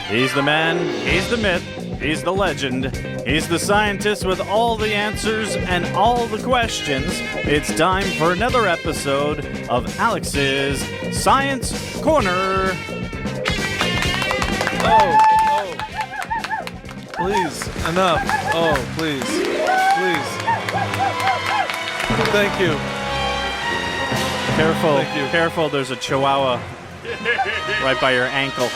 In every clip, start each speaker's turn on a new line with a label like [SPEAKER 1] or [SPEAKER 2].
[SPEAKER 1] He's the man, he's the myth, he's the legend, he's the scientist with all the answers and all the questions. It's time for another episode of Alex's Science Corner.
[SPEAKER 2] Oh, please, enough. Oh, please, please. Thank you.
[SPEAKER 1] Careful,
[SPEAKER 2] Thank you.
[SPEAKER 1] careful, there's a chihuahua right by your ankle.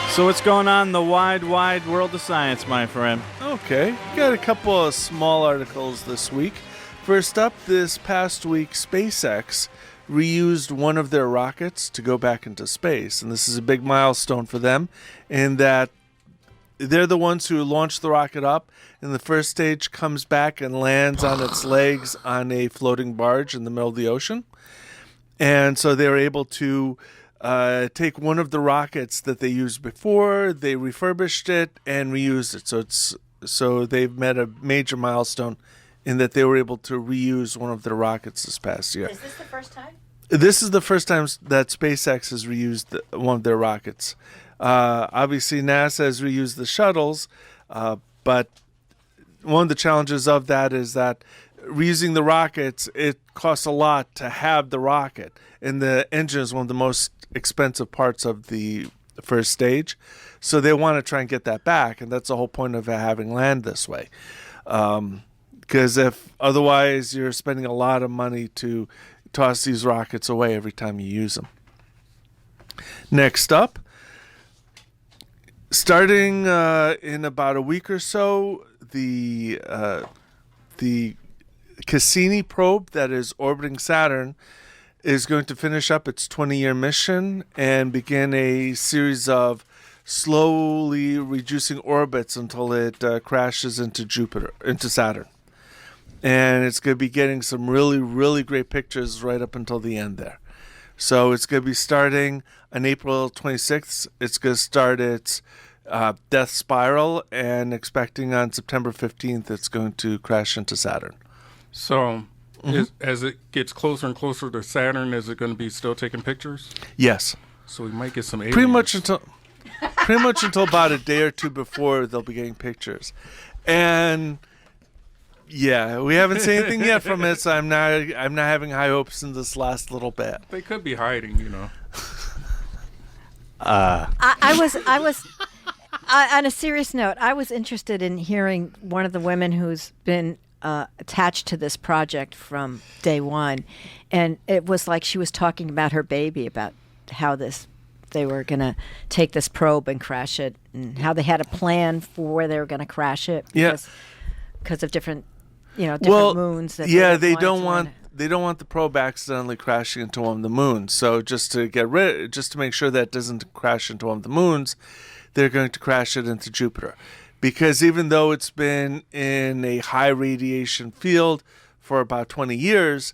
[SPEAKER 1] So what's going on in the wide, wide world of science, my friend?
[SPEAKER 2] Okay, got a couple of small articles this week. First up, this past week, SpaceX reused one of their rockets to go back into space. And this is a big milestone for them in that they're the ones who launched the rocket up, and the first stage comes back and lands on its legs on a floating barge in the middle of the ocean. And so they were able to take one of the rockets that they used before, they refurbished it and reused it. So they've met a major milestone in that they were able to reuse one of their rockets this past year.
[SPEAKER 3] Is this the first time?
[SPEAKER 2] This is the first time that SpaceX has reused one of their rockets. Obviously, NASA has reused the shuttles, but one of the challenges of that is that reusing the rockets, it costs a lot to have the rocket, and the engine is one of the most expensive parts of the first stage. So they want to try and get that back, and that's the whole point of having land this way. Because if otherwise you're spending a lot of money to toss these rockets away every time you use them. Next up, starting in about a week or so, the Cassini probe that is orbiting Saturn is going to finish up its 20-year mission and begin a series of slowly reducing orbits until it crashes into Saturn. And it's going to be getting some really, really great pictures right up until the end there. So it's going to be starting on April 26th. It's going to start its death spiral, and expecting on September 15th it's going to crash into Saturn.
[SPEAKER 4] So, as it gets closer and closer to Saturn, is it going to be still taking pictures?
[SPEAKER 2] Yes.
[SPEAKER 4] So we might get some aliens.
[SPEAKER 2] Pretty much until about a day or two before they'll be getting pictures. And yeah, we haven't seen anything yet from it, so I'm not having high hopes in this last little bit.
[SPEAKER 4] They could be hiding, you know.
[SPEAKER 3] I was on a serious note, I was interested in hearing one of the women who's been attached to this project from day one, and it was like she was talking about her baby, about how they were going to take this probe and crash it, and how they had a plan for where they were going to crash it because of different moons. That
[SPEAKER 2] they don't want the probe accidentally crashing into one of the moons. So just to make sure that it doesn't crash into one of the moons, they're going to crash it into Jupiter. Because even though it's been in a high radiation field for about 20 years,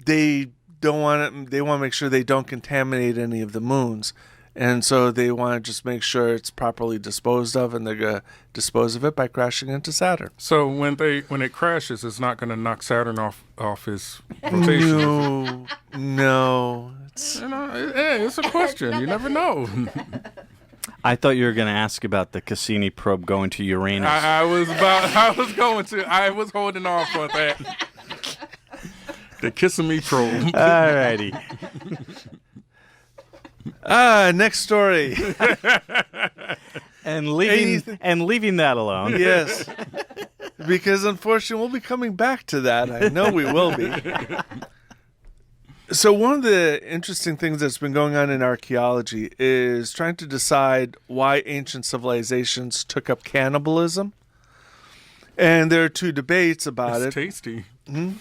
[SPEAKER 2] they want to make sure they don't contaminate any of the moons. And so they want to just make sure it's properly disposed of, and they're going to dispose of it by crashing into Saturn.
[SPEAKER 4] So when it crashes, it's not going to knock Saturn off his rotation.
[SPEAKER 2] No.
[SPEAKER 4] It's a question. You never know.
[SPEAKER 1] I thought you were going to ask about the Cassini probe going to Uranus.
[SPEAKER 4] I was holding off on that. The Kissimmee probe.
[SPEAKER 1] All righty.
[SPEAKER 2] Next story.
[SPEAKER 1] and leaving that alone.
[SPEAKER 2] Yes. Because unfortunately we'll be coming back to that. I know we will be. So one of the interesting things that's been going on in archaeology is trying to decide why ancient civilizations took up cannibalism. And there are two debates about it.
[SPEAKER 4] It's tasty.
[SPEAKER 2] Mm-hmm.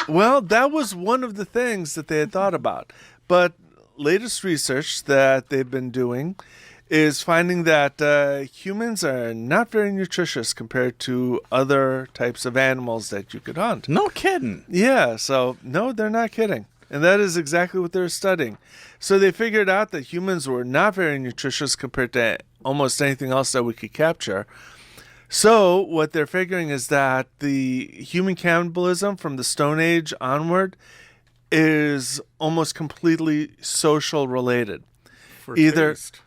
[SPEAKER 2] Well, that was one of the things that they had thought about. But latest research that they've been doing is finding that humans are not very nutritious compared to other types of animals that you could hunt.
[SPEAKER 1] No kidding.
[SPEAKER 2] Yeah, so no, they're not kidding. And that is exactly what they're studying. So they figured out that humans were not very nutritious compared to almost anything else that we could capture. So what they're figuring is that the human cannibalism from the Stone Age onward, is almost completely social related.
[SPEAKER 4] For
[SPEAKER 2] Either-
[SPEAKER 4] taste.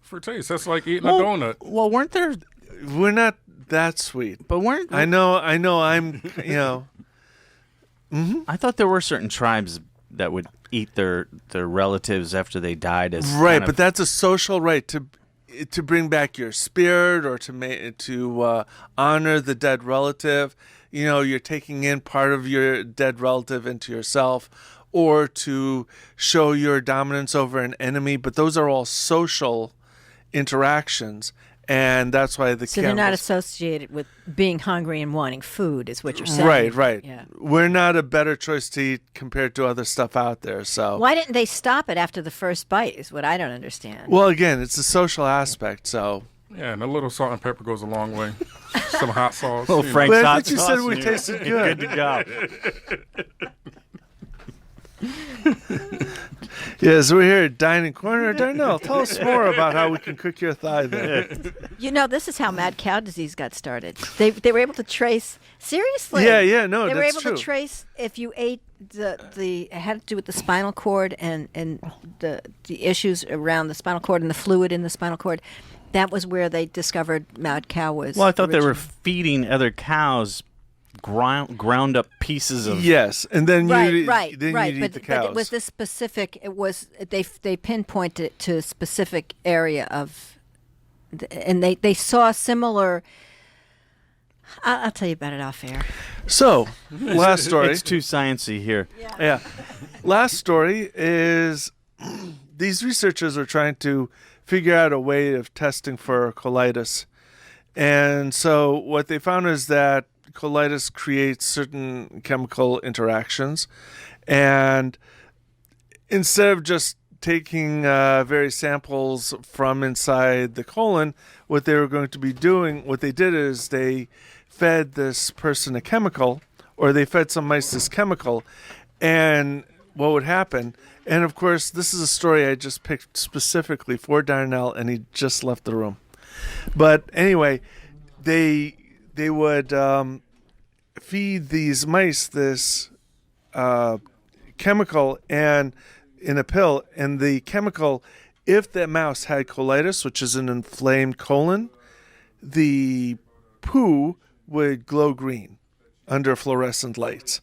[SPEAKER 4] For taste. That's like eating a donut.
[SPEAKER 1] Well, weren't there?
[SPEAKER 2] We're not that sweet.
[SPEAKER 1] But weren't
[SPEAKER 2] I know. I'm.
[SPEAKER 1] I thought there were certain tribes that would eat their relatives after they died as
[SPEAKER 2] Right,
[SPEAKER 1] kind of-
[SPEAKER 2] but that's a social right to bring back your spirit or to honor the dead relative. You're taking in part of your dead relative into yourself, or to show your dominance over an enemy. But those are all social interactions, and that's why
[SPEAKER 3] So they're not
[SPEAKER 2] cannibals-
[SPEAKER 3] associated with being hungry and wanting food, is what you're saying.
[SPEAKER 2] Right.
[SPEAKER 3] Yeah.
[SPEAKER 2] We're not a better choice to eat compared to other stuff out there. So,
[SPEAKER 3] Why didn't they stop it after the first bite? Is what I don't understand.
[SPEAKER 2] well, again, it's a social aspect. So,
[SPEAKER 4] Yeah, and a little salt and pepper goes a long way. Some hot sauce.
[SPEAKER 1] Little
[SPEAKER 4] you know.
[SPEAKER 1] Frank's
[SPEAKER 2] but I
[SPEAKER 1] hot
[SPEAKER 2] think you
[SPEAKER 1] sauce
[SPEAKER 2] said
[SPEAKER 1] and
[SPEAKER 2] we
[SPEAKER 1] you're
[SPEAKER 2] tasted good.
[SPEAKER 1] good to go.
[SPEAKER 2] Yes, we're here at Dining Corner. Darnell, tell us more about how we can cook your thigh there.
[SPEAKER 3] This is how mad cow disease got started. They were able to trace, seriously.
[SPEAKER 2] Yeah, no,
[SPEAKER 3] They were
[SPEAKER 2] that's
[SPEAKER 3] able
[SPEAKER 2] true.
[SPEAKER 3] to trace if you ate it had to do with the spinal cord and the issues around the spinal cord and the fluid in the spinal cord. That was where they discovered mad cow was.
[SPEAKER 1] Well, I thought they were
[SPEAKER 3] originally.
[SPEAKER 1] feeding other cows ground up pieces of.
[SPEAKER 2] Yes, and then you
[SPEAKER 3] right.
[SPEAKER 2] eat
[SPEAKER 3] But
[SPEAKER 2] the cows.
[SPEAKER 3] it was this specific. It was they pinpointed it to a specific area of, and they saw similar. I'll tell you about it off air.
[SPEAKER 2] So, last story.
[SPEAKER 1] It's too sciencey here.
[SPEAKER 2] Yeah. Last story is these researchers are trying to figure out a way of testing for colitis. And so what they found is that colitis creates certain chemical interactions. And instead of just taking various samples from inside the colon, what they were going to be doing, what they did is they fed this person a chemical, or they fed some mice this chemical, and what would happen, and of course this is a story I just picked specifically for Darnell, and he just left the room. But anyway, they would feed these mice this chemical and in a pill, and the chemical, if the mouse had colitis, which is an inflamed colon, the poo would glow green under fluorescent lights.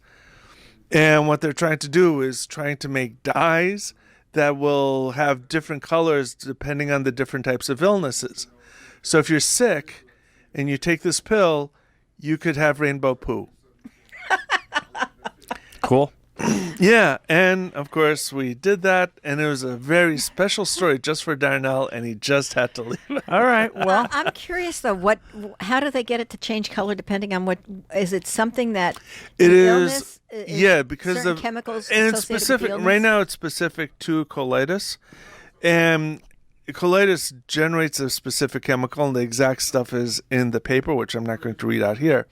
[SPEAKER 2] And what they're trying to do is trying to make dyes that will have different colors depending on the different types of illnesses. So if you're sick and you take this pill, you could have rainbow poo.
[SPEAKER 1] Cool.
[SPEAKER 2] Yeah, and of course we did that, and it was a very special story just for Darnell, and he just had to leave.
[SPEAKER 1] All right. Well,
[SPEAKER 3] I'm curious though. How do they get it to change color depending on what? Is it something that
[SPEAKER 2] It
[SPEAKER 3] the
[SPEAKER 2] is,
[SPEAKER 3] illness
[SPEAKER 2] yeah, because
[SPEAKER 3] certain
[SPEAKER 2] of
[SPEAKER 3] chemicals
[SPEAKER 2] and it's
[SPEAKER 3] associated with the
[SPEAKER 2] specific.
[SPEAKER 3] illness?
[SPEAKER 2] Right now, it's specific to colitis, and colitis generates a specific chemical, and the exact stuff is in the paper, which I'm not going to read out here.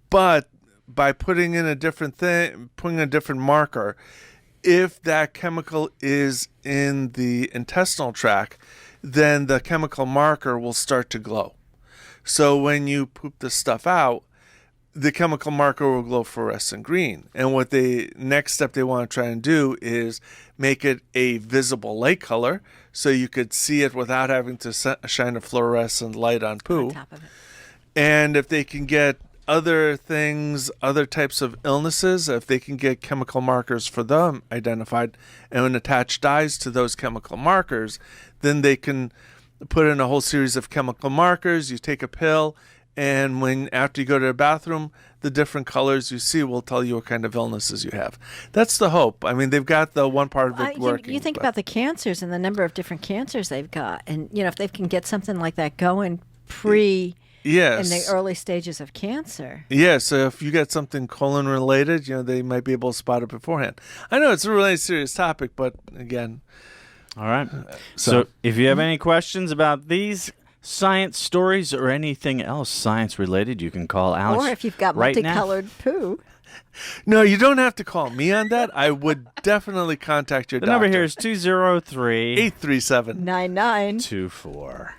[SPEAKER 2] But by putting in a different thing, putting a different marker, if that chemical is in the intestinal tract, then the chemical marker will start to glow. So when you poop the stuff out, the chemical marker will glow fluorescent green. And what the next step they want to try and do is make it a visible light color, so you could see it without having to shine a fluorescent light on poo.
[SPEAKER 3] on top of it.
[SPEAKER 2] And if they can get other things, other types of illnesses, if they can get chemical markers for them identified and attach dyes to those chemical markers, then they can put in a whole series of chemical markers. You take a pill, and after you go to the bathroom, the different colors you see will tell you what kind of illnesses you have. That's the hope. I mean, they've got the one part of it working.
[SPEAKER 3] You think
[SPEAKER 2] but-
[SPEAKER 3] about the cancers and the number of different cancers they've got, and if they can get something like that going
[SPEAKER 2] Yes.
[SPEAKER 3] in the early stages of cancer.
[SPEAKER 2] Yeah, so if you get something colon related, they might be able to spot it beforehand. I know it's a really serious topic, but again.
[SPEAKER 1] all right. So if you have any questions about these science stories or anything else science related, you can call Alex.
[SPEAKER 3] Or if you've got
[SPEAKER 1] right now.
[SPEAKER 3] multicolored poo.
[SPEAKER 2] No, you don't have to call me on that. I would definitely contact your
[SPEAKER 1] The
[SPEAKER 2] doctor.
[SPEAKER 1] number here is 203
[SPEAKER 2] 837
[SPEAKER 3] 99.
[SPEAKER 1] 24.